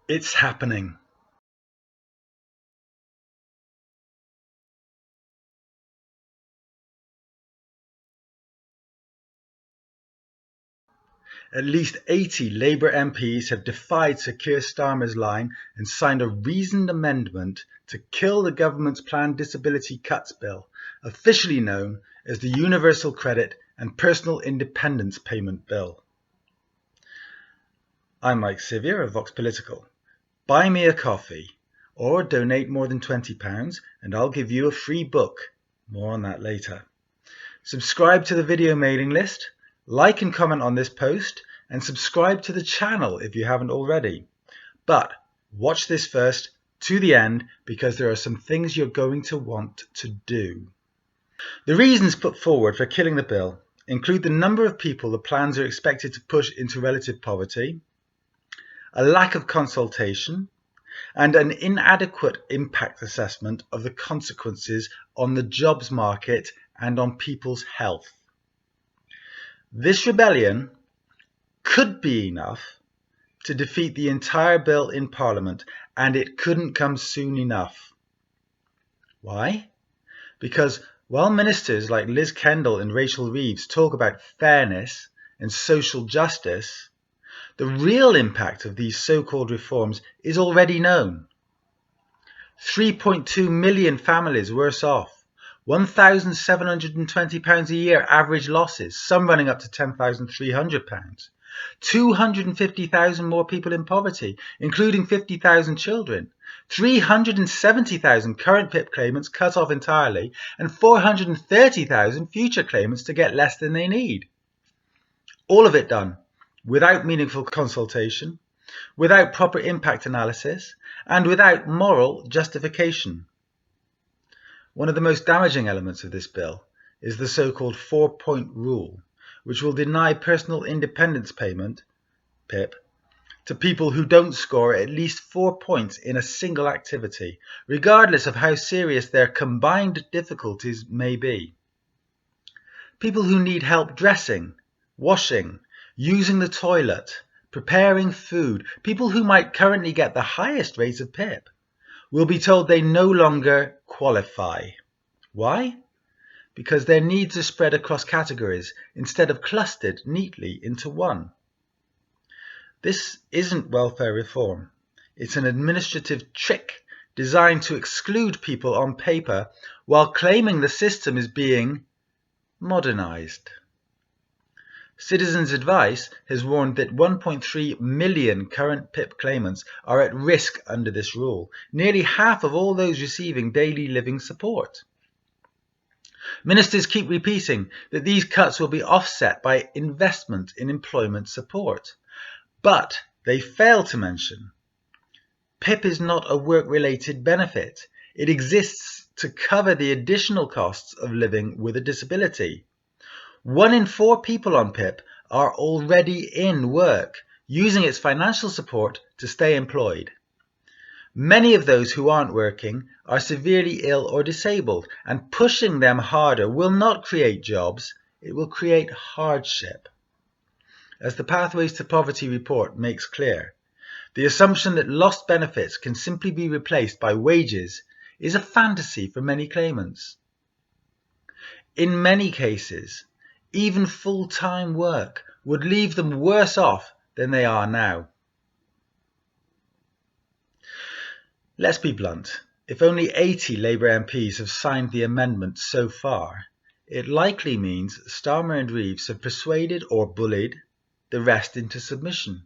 It's happening. At least 80 Labour MPs have defied Sir Keir Starmer's line and signed a reasoned amendment to kill the government's planned disability cuts bill, officially known as the Universal Credit and Personal Independence Payment Bill. I'm Mike Sevier of Vox Political. Buy me a coffee or donate more than £20 and I'll give you a free book. More on that later. Subscribe to the video mailing list, like and comment on this post, and subscribe to the channel if you haven't already. But watch this first to the end because there are some things you're going to want to do. The reasons put forward for killing the bill include the number of people the plans are expected to push into relative poverty, a lack of consultation, and an inadequate impact assessment of the consequences on the jobs market and on people's health. This rebellion could be enough to defeat the entire bill in Parliament, and it couldn't come soon enough. Why? Because while ministers like Liz Kendall and Rachel Reeves talk about fairness and social justice, the real impact of these so-called reforms is already known. 3.2 million families worse off. £1,720 a year average losses, some running up to £10,300. 250,000 more people in poverty, including 50,000 children. 370,000 current PIP claimants cut off entirely, and 430,000 future claimants to get less than they need. All of it done without meaningful consultation, without proper impact analysis, and without moral justification. One of the most damaging elements of this bill is the so-called 4-point rule, which will deny personal independence payment, PIP, to people who don't score at least 4 points in a single activity, regardless of how serious their combined difficulties may be. People who need help dressing, washing, using the toilet, preparing food, people who might currently get the highest rate of PIP, will be told they no longer qualify. Why? Because their needs are spread across categories instead of clustered neatly into one. This isn't welfare reform. It's an administrative trick designed to exclude people on paper while claiming the system is being modernized. Citizens Advice has warned that 1.3 million current PIP claimants are at risk under this rule, nearly half of all those receiving daily living support. Ministers keep repeating that these cuts will be offset by investment in employment support, but they fail to mention PIP is not a work-related benefit. It exists to cover the additional costs of living with a disability. 1 in 4 people on PIP are already in work, using its financial support to stay employed. Many of those who aren't working are severely ill or disabled, and pushing them harder will not create jobs, it will create hardship. As the Pathways to Poverty report makes clear, the assumption that lost benefits can simply be replaced by wages is a fantasy for many claimants. In many cases, even full-time work would leave them worse off than they are now. Let's be blunt. If only 80 Labour MPs have signed the amendment so far, it likely means Starmer and Reeves have persuaded or bullied the rest into submission.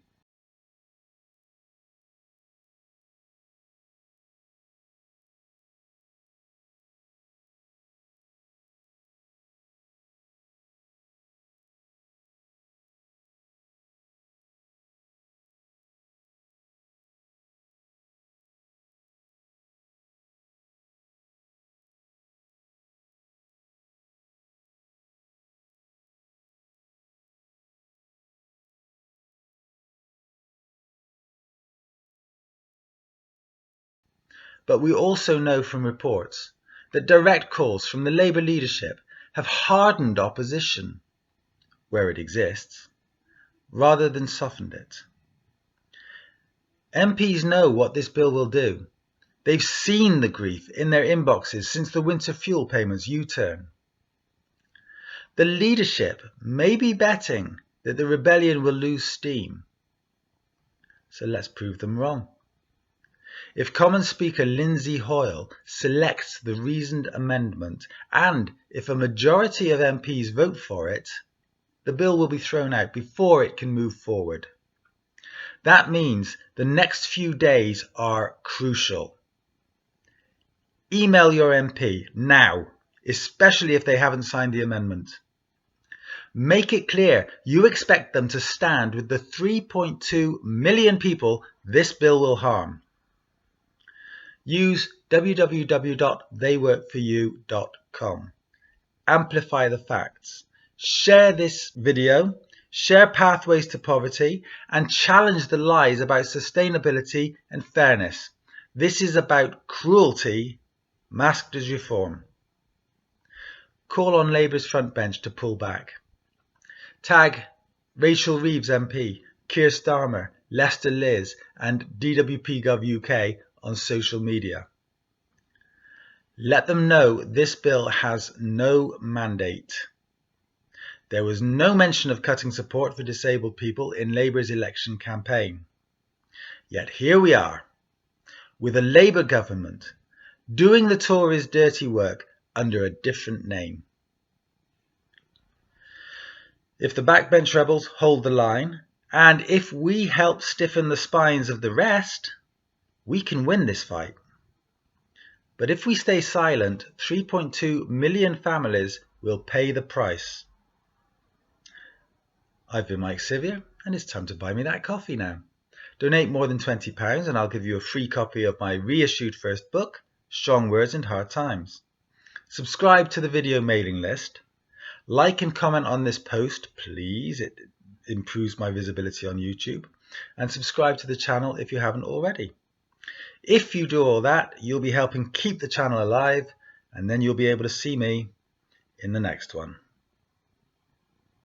But we also know from reports that direct calls from the Labour leadership have hardened opposition, where it exists, rather than softened it. MPs know what this bill will do. They've seen the grief in their inboxes since the winter fuel payments U-turn. The leadership may be betting that the rebellion will lose steam. So let's prove them wrong. If Commons Speaker Lindsay Hoyle selects the reasoned amendment, and if a majority of MPs vote for it, the bill will be thrown out before it can move forward. That means the next few days are crucial. Email your MP now, especially if they haven't signed the amendment. Make it clear you expect them to stand with the 3.2 million people this bill will harm. Use www.theyworkforyou.com. Amplify the facts. Share this video, share pathways to poverty, and challenge the lies about sustainability and fairness. This is about cruelty masked as reform. Call on Labour's front bench to pull back. Tag Rachel Reeves MP, Keir Starmer, Lester Liz and DWP Gov UK on social media. Let them know this bill has no mandate. There was no mention of cutting support for disabled people in Labour's election campaign. Yet here we are, with a Labour government doing the Tories' dirty work under a different name. If the backbench rebels hold the line, and if we help stiffen the spines of the rest, we can win this fight. But if we stay silent, 3.2 million families will pay the price. I've been Mike Sevier, and it's time to buy me that coffee now. Donate more than £20 and I'll give you a free copy of my reissued first book, Strong Words in Hard Times. Subscribe to the video mailing list. Like and comment on this post, please. It improves my visibility on YouTube. And subscribe to the channel if you haven't already. If you do all that, you'll be helping keep the channel alive, and then you'll be able to see me in the next one.